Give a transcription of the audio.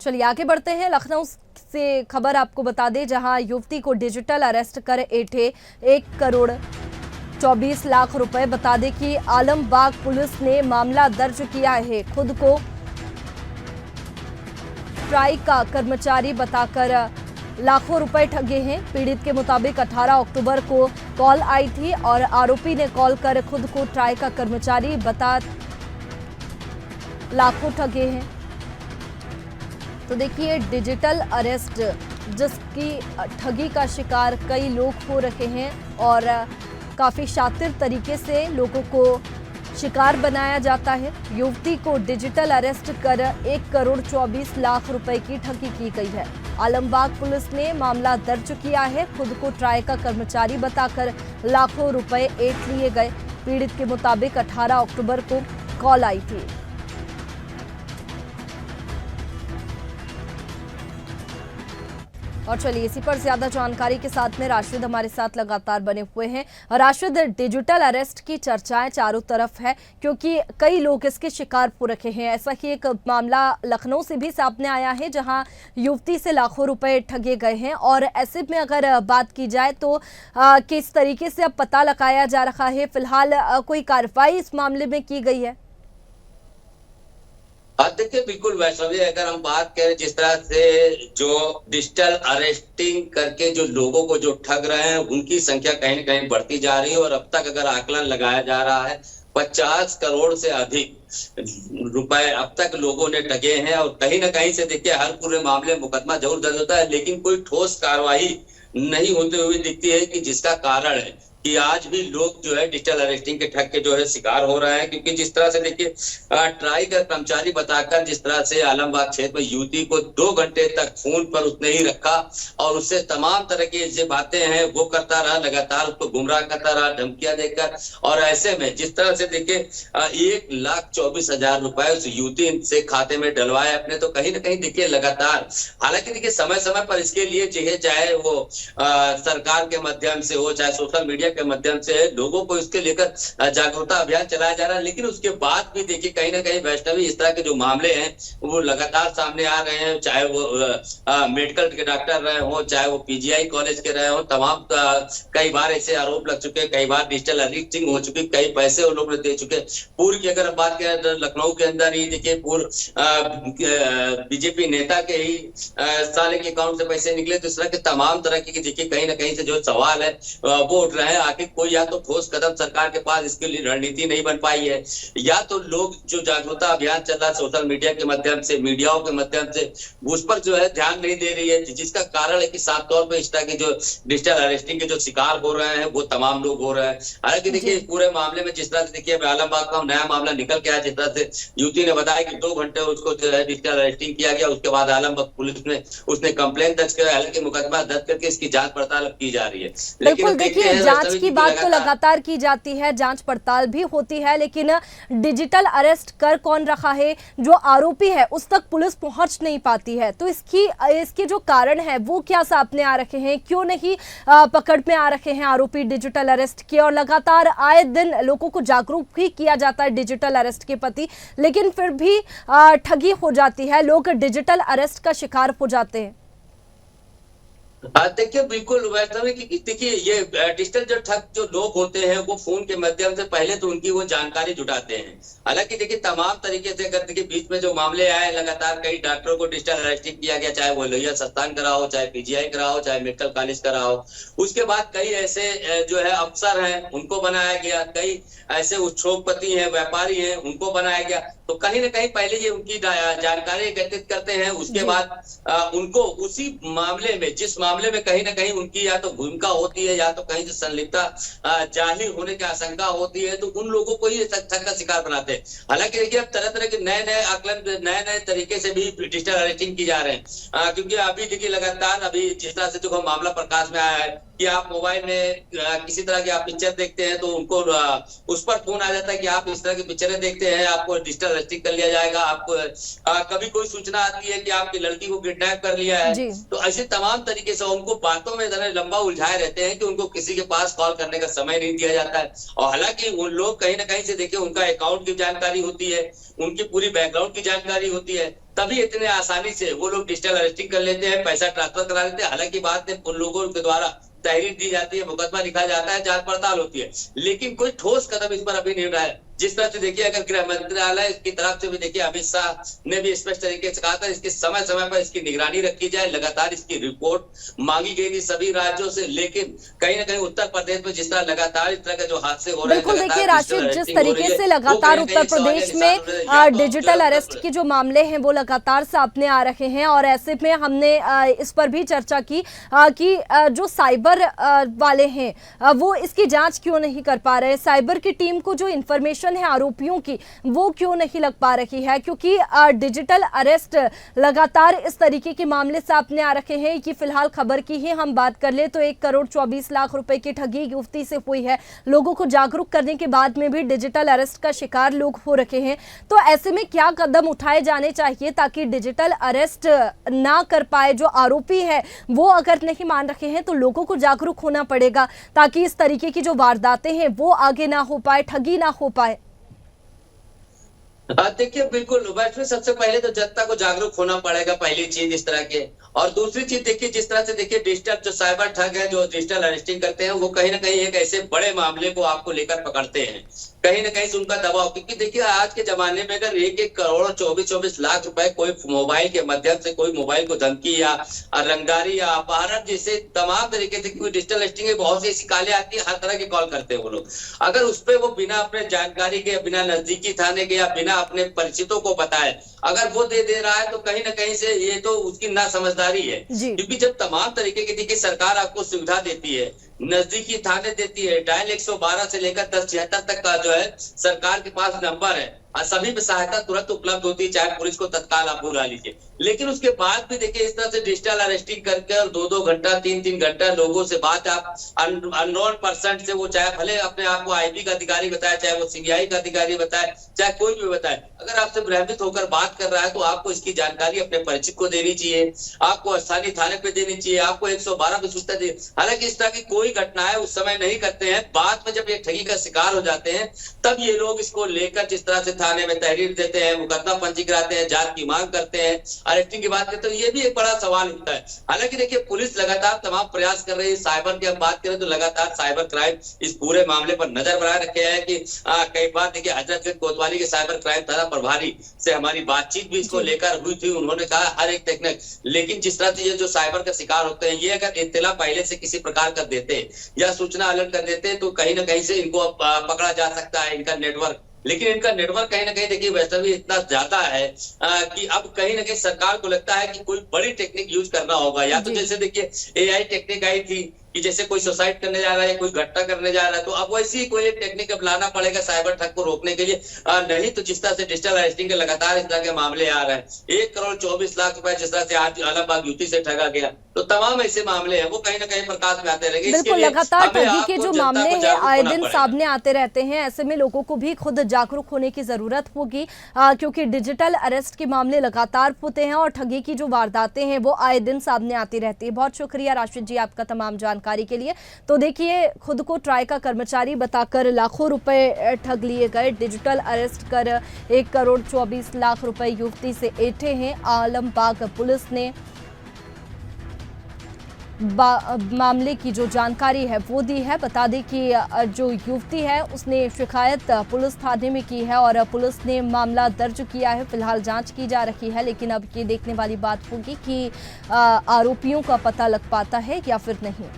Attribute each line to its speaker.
Speaker 1: चलिए आगे बढ़ते हैं। लखनऊ से खबर आपको बता दें, जहां युवती को डिजिटल अरेस्ट कर ऐंठे 1,24,00,000 रुपए। बता दें कि आलमबाग पुलिस ने मामला दर्ज किया है। खुद को ट्राई का कर्मचारी बताकर लाखों रुपए ठगे हैं। पीड़ित के मुताबिक 18 अक्टूबर को कॉल आई थी और आरोपी ने कॉल कर खुद को ट्राई का कर्मचारी बता लाखों ठगे हैं। तो देखिए, डिजिटल अरेस्ट जिसकी ठगी का शिकार कई लोग हो रहे हैं और काफ़ी शातिर तरीके से लोगों को शिकार बनाया जाता है। युवती को डिजिटल अरेस्ट कर 1,24,00,000 रुपए की ठगी की गई है। आलमबाग पुलिस ने मामला दर्ज किया है। खुद को ट्राई का कर्मचारी बताकर लाखों रुपए ऐंठ लिए गए। पीड़ित के मुताबिक 18 अक्टूबर को कॉल आई थी। और चलिए इसी पर ज्यादा जानकारी के साथ में राशिद हमारे साथ लगातार बने हुए हैं। राशिद, डिजिटल अरेस्ट की चर्चाएं चारों तरफ है क्योंकि कई लोग इसके शिकार हो रखे हैं। ऐसा ही एक मामला लखनऊ से भी सामने आया है जहां युवती से लाखों रुपए ठगे गए हैं। और ऐसे में अगर बात की जाए तो किस तरीके से अब पता लगाया जा रहा है, फिलहाल कोई कार्रवाई इस मामले में की गई है?
Speaker 2: देखिए, बिल्कुल वैष्णवी, अगर हम बात करें जिस तरह से जो डिजिटल अरेस्टिंग करके जो लोगों को जो ठग रहे हैं उनकी संख्या कहीं न कहीं बढ़ती जा रही है। और अब तक अगर आकलन लगाया जा रहा है 50 करोड़ से अधिक रुपए अब तक लोगों ने ठगे हैं। और कहीं ना कहीं से देखिए, हर पूरे मामले मुकदमा जरूर दर्ज होता है लेकिन कोई ठोस कार्रवाई नहीं होते हुए दिखती है कि जिसका कारण है कि आज भी लोग जो है डिजिटल अरेस्टिंग के ठग के जो है शिकार हो रहे हैं। क्योंकि जिस तरह से देखिए, ट्राई का कर्मचारी बताकर जिस तरह से आलमबाग क्षेत्र में युवती को 2 घंटे तक फोन पर उसने ही रखा और उससे तमाम तरह की जो बातें हैं वो करता रहा, लगातार उसको गुमराह करता रहा, धमकियां देकर। और ऐसे में जिस तरह से देखिए 1,24,000 रुपए उस युवती से खाते में डलवाए अपने, तो कहीं ना कहीं देखिए लगातार, हालांकि देखिए समय समय पर इसके लिए चाहे वो सरकार के माध्यम से हो, चाहे सोशल मीडिया के माध्यम से लोगों को इसके लेकर जागरूकता अभियान चलाया जा रहा है। लेकिन उसके बाद भी देखिए कहीं ना कहीं वैष्णवी इस तरह के जो मामले हैं वो लगातार सामने आ रहे हैं। चाहे वो मेडिकल के डॉक्टर रहे हो, चाहे वो पीजीआई कॉलेज के रहे हो, तमाम कई बार ऐसे आरोप लग चुके, कई बार डिजिटल अरेस्टिंग हो चुकी, कई पैसे उन लोगों ने दे चुके। पूर्व की अगर बात करें तो लखनऊ के अंदर ही देखिए पूर्व बीजेपी नेता के ही साले के अकाउंट से पैसे निकले। तो इस तरह के तमाम तरह की देखिए कहीं ना कहीं से जो सवाल है वो उठ रहे हैं। आखिर कोई या तो ठोस कदम सरकार के पास इसके लिए रणनीति नहीं बन पाई है, या तो लोग जो जागरूकता अभियान चल रहा है सोशल मीडिया के माध्यम से, मीडियाओं के माध्यम से, उस पर जो है ध्यान नहीं दे रही है। जिसका कारण है कि साफ तौर पर इस तरह की जो डिजिटल अरेस्टिंग के जो शिकार हो रहे हैं वो तमाम लोग हो रहे हैं। हालांकि देखिए पूरे मामले में जिस तरह से देखिए आलमबाग का नया मामला निकल के आया, जिस तरह से युवती ने बताया कि 2 घंटे उसको जो है डिजिटल अरेस्टिंग किया गया। उसके बाद आलमबाग पुलिस में उसने कंप्लेंट दर्ज किया, हालांकि मुकदमा दर्ज करके इसकी जांच पड़ताल की जा रही है।
Speaker 1: बिल्कुल, देखिए जांच की बात तो लगातार की जाती है, जांच पड़ताल भी होती है, लेकिन डिजिटल अरेस्ट कर कौन रखा है, जो आरोपी है उस तक पुलिस पहुंच नहीं पाती है। तो इसके जो कारण है वो क्या सामने आ रखे हैं, क्यों नहीं पकड़ में आ रखे हैं आरोपी डिजिटल अरेस्ट के? और लगातार आए दिन लोगों को जागरूक भी किया जाता है डिजिटल अरेस्ट के प्रति, लेकिन फिर भी ठगी हो जाती है, लोग डिजिटल अरेस्ट का शिकार हो जाते हैं।
Speaker 2: देखिए बिल्कुल वैष्णवी, देखिए ये डिजिटल जो ठग जो लोग होते हैं वो फोन के माध्यम से पहले तो उनकी वो जानकारी जुटाते हैं। हालांकि देखिए तमाम तरीके से अगर देखिए बीच में जो मामले आए, लगातार कई डॉक्टरों को डिजिटल अरेस्टिंग किया गया, चाहे वो लोहिया संस्थान करा हो, चाहे पीजीआई करा हो, चाहे मेडिकल कॉलेज करा हो। उसके बाद कई ऐसे जो है अफसर हैं उनको बनाया गया, कई ऐसे उद्योगपति हैं, व्यापारी हैं, उनको बनाया गया। तो कहीं ना कहीं पहले ये उनकी जानकारी एकत्रित करते हैं, उसके बाद उनको उसी मामले में, जिस मामले में कहीं ना कहीं उनकी या तो भूमिका होती है या तो कहीं से संलिप्तता जाहिर होने की आशंका होती है, तो उन लोगों को ही ठग का शिकार बनाते हैं। हालांकि देखिए अब तरह तरह के नए आकलन, नए तरीके से भी डिजिटल अरेस्टिंग की जा रहे हैं। क्योंकि अभी देखिए लगातार अभी जिस तरह से जो मामला प्रकाश में आया है कि आप मोबाइल में किसी तरह की आप पिक्चर देखते हैं तो उनको उस पर फोन आ जाता है कि आप इस तरह की पिक्चरें देखते हैं, आपको डिजिटल अरेस्टिंग कर लिया जाएगा। आपको कभी कोई सूचना आती है कि आपकी लड़की को किडनैप कर लिया है, तो ऐसे तमाम तरीके से उनको बातों में इतना लंबा उलझाए रहते हैं कि उनको किसी के पास कॉल करने का समय नहीं दिया जाता है। और हालांकि उन लोग कहीं ना कहीं से देखिए उनका अकाउंट की जानकारी होती है, उनकी पूरी बैकग्राउंड की जानकारी होती है, तभी इतने आसानी से वो लोग डिजिटल अरेस्टिंग कर लेते हैं, पैसा ट्रांसफर करा लेते हैं। हालांकि बाद में उन लोगों के द्वारा तहरीर दी जाती है, मुकदमा लिखा जाता है, जांच पड़ताल होती है, लेकिन कोई ठोस कदम इस पर अभी नहीं उठाया। जिस तरह से देखिए, अगर गृह मंत्रालय की तरफ से भी देखिए, अमित शाह ने भी स्पष्ट तरीके से कहा था इसकी समय समय पर इसकी निगरानी रखी जाए, लगातार इसकी रिपोर्ट मांगी गई थी सभी राज्यों से। लेकिन कहीं ना कहीं उत्तर प्रदेश में जिस तरह लगातार इस तरह के जो हादसे हो रहे हैं,
Speaker 1: बिल्कुल देखिए राशिद, जिस तरीके से लगातार उत्तर प्रदेश में डिजिटल अरेस्ट के जो मामले हैं वो लगातार सामने आ रहे हैं, और ऐसे में हमने इस पर भी चर्चा की कि जो साइबर वाले हैं वो इसकी जांच क्यों नहीं कर पा रहे, साइबर की टीम को जो इंफॉर्मेशन है आरोपियों की वो क्यों नहीं लग पा रही है, क्योंकि डिजिटल अरेस्ट लगातार इस तरीके के मामले सामने आ रखे हैं कि फिलहाल खबर की ही हम बात कर ले तो 1,24,00,000 रुपए की ठगी युवती से हुई है। लोगों को जागरूक करने के बाद में भी डिजिटल अरेस्ट का शिकार लोग हो रखे हैं। तो ऐसे में क्या कदम उठाए जाने चाहिए ताकि डिजिटल अरेस्ट ना कर पाए जो आरोपी है, वो अगर नहीं मान रखे हैं तो लोगों को जागरूक होना पड़ेगा ताकि इस तरीके की जो वारदातें हैं वो आगे ना हो पाए, ठगी ना हो पाए।
Speaker 2: देखिए बिल्कुल, वैसे सबसे पहले तो जनता को जागरूक होना पड़ेगा, पहली चीज इस तरह के। और दूसरी चीज देखिए, जिस तरह से देखिए डिजिटल जो साइबर ठग है, जो डिजिटल अरेस्टिंग करते हैं, वो कहीं ना कहीं एक ऐसे बड़े मामले को आपको लेकर पकड़ते हैं, कहीं ना कहीं से उनका दबाव। क्योंकि देखिए आज के जमाने में अगर 1-1 करोड़ 24-24 लाख रुपए कोई मोबाइल के माध्यम से कोई मोबाइल को धमकी या रंगदारी या अपहरण जैसे तमाम तरीके से, क्योंकि डिजिटल अरेस्टिंग में बहुत सी ऐसी कालें आती है, हर तरह की कॉल करते हैं वो लोग। अगर उस पर वो बिना अपने जानकारी के, बिना नजदीकी थाने के या बिना अपने परिचितों को बताए अगर वो दे रहा है, तो कहीं ना कहीं से ये तो उसकी ना समझदारी है। क्योंकि जब तमाम तरीके की देखिए सरकार आपको सुविधा देती है, नजदीकी थाने देती है, डायल 112 से लेकर 1076 तक का जो है सरकार के पास नंबर है, और सभी पे सहायता तुरंत उपलब्ध होती है, चाहे पुलिस को तत्काल आप बुला लीजिए। लेकिन उसके बाद भी देखिए इस तरह से डिजिटल अरेस्टिंग करके और 2-2 घंटा 3-3 घंटा लोगों से बात, आप अननोन पर्सन से, वो चाहे भले अपने आप को आईबी का अधिकारी बताए, चाहे वो सीबीआई का अधिकारी बताए, चाहे कोई भी बताए, अगर आपसे भ्रमित होकर बात कर रहा है तो आपको इसकी जानकारी अपने परिचित को देनी चाहिए, आपको स्थानीय थाने पे देनी चाहिए, आपको 112 पे सूचना दी। हालांकि इस तरह की कोई घटना है उस समय नहीं करते हैं, बाद में जब ये ठगी का शिकार हो जाते हैं तब ये लोग इसको लेकर जिस तरह से थाने में तहरीर देते हैं, मुकदमा पंजी कराते हैं, जांच की मांग करते हैं, अरेस्टिंग की बात करते हैं, तो ये भी एक बड़ा सवाल उठता है। हालांकि देखिए पुलिस लगातार तमाम प्रयास कर रही है। साइबर की हम बात करें तो लगातार साइबर क्राइम इस पूरे मामले पर नजर बनाए रखे हैं कि कई बार देखिए हजरतगंज कोतवाली के साइबर क्राइम थाना प्रभारी से हमारी बातचीत भी इसको लेकर हुई थी। उन्होंने कहा हर एक टेक्निक, लेकिन जिस तरह से ये जो साइबर का शिकार होते हैं, ये अगर इत्तला पहले से किसी प्रकार का देते या सूचना अलर्ट कर देते तो कहीं ना कहीं से इनको पकड़ा जा सकता है, इनका नेटवर्क। लेकिन इनका नेटवर्क कहीं ना कहीं देखिए वैसे भी इतना ज्यादा है कि अब कहीं ना कहीं सरकार को लगता है कि कोई बड़ी टेक्निक यूज करना होगा। या तो जैसे देखिए AI टेक्निक आई थी कि जैसे कोई सुसाइड करने जा रहा है, कोई घटना करने जा रहा है, तो अब वैसी ही कोई एक टेक्निक अब लाना पड़ेगा साइबर ठग को रोकने के लिए। नहीं तो जिस तरह से डिजिटल अरेस्टिंग के लगातार इस तरह के मामले आ रहे हैं, 1,24,00,000 रुपए जिस तरह से आज आलमबाग युवती से ठगा गया, तो तमाम ऐसे मामले हैं वो कहीं ना कहीं प्रकाश में आते रहेंगे।
Speaker 1: बिल्कुल, लगातार ठगी के जो मामले हैं आए दिन सामने आते रहते हैं। ऐसे में लोगों को भी खुद जागरूक होने की जरूरत होगी, क्योंकि डिजिटल अरेस्ट के मामले लगातार होते हैं और ठगी की जो वारदातें हैं वो आए दिन सामने आती रहती है। बहुत शुक्रिया राशिद जी आपका तमाम जानकारी के लिए। तो देखिए, खुद को ट्राई का कर्मचारी बताकर लाखों रुपए ठग लिए गए, डिजिटल अरेस्ट कर 1,24,00,000 रुपए युवती से ऐंठे हैं। आलमबाग पुलिस ने मामले की जो जानकारी है वो दी है। बता दें कि जो युवती है उसने शिकायत पुलिस थाने में की है और पुलिस ने मामला दर्ज किया है। फिलहाल जांच की जा रही है, लेकिन अब ये देखने वाली बात होगी कि आरोपियों का पता लग पाता है या फिर नहीं।